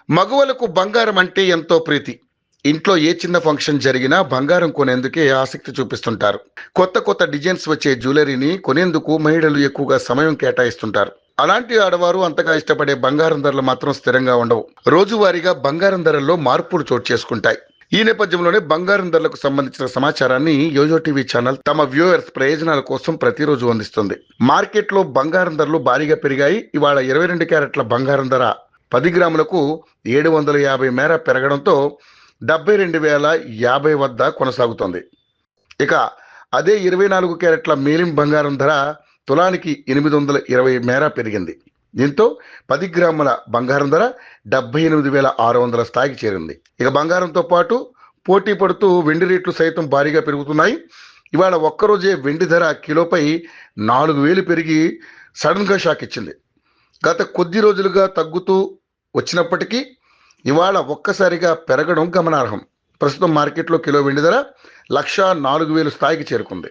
మగవలకు బంగారం అంటే ఎంతో ప్రీతి. ఇంట్లో ఏ చిన్న ఫంక్షన్ జరిగినా బంగారం కొనేందుకే ఆసక్తి చూపిస్తుంటారు. కొత్త కొత్త డిజైన్స్ వచ్చే జ్యువెలరీని కొనేందుకు మహిళలు ఎక్కువగా సమయం కేటాయిస్తుంటారు. అలాంటి ఆడవారు అంతగా ఇష్టపడే బంగారం ధరలు మాత్రం స్థిరంగా ఉండవు. రోజువారీగా బంగారం ధరల్లో మార్పులు చోటు చేసుకుంటాయి. ఈ నేపథ్యంలోనే బంగారం ధరలకు సంబంధించిన సమాచారాన్ని యోజో టీవీ ఛానల్ తమ వ్యూవర్స్ ప్రయోజనాల కోసం ప్రతిరోజు అందిస్తుంది. మార్కెట్లో బంగారం ధరలు భారీగా పెరిగాయి. ఇవాళ 22 క్యారెట్ల బంగారం ధర 10 గ్రాములకు 750 మేర పెరగడంతో 72,050 వద్ద కొనసాగుతోంది. ఇక అదే 24 క్యారెట్ల మేలిం బంగారం ధర తులానికి 820 మేర పెరిగింది. దీంతో 10 గ్రాముల బంగారం ధర 78,600 స్థాయికి చేరింది. ఇక బంగారంతో పాటు పోటీ పడుతూ వెండి రేట్లు సైతం భారీగా పెరుగుతున్నాయి. ఇవాళ ఒక్కరోజే వెండి ధర కిలోపై 4,000 పెరిగి సడన్గా షాక్ ఇచ్చింది. గత కొద్ది రోజులుగా తగ్గుతూ వచ్చినప్పటికీ ఇవాళ ఒక్కసారిగా పెరగడం గమనార్హం. ప్రస్తుతం మార్కెట్లో కిలో వెండి ధర 1,04,000 స్థాయికి చేరుకుంది.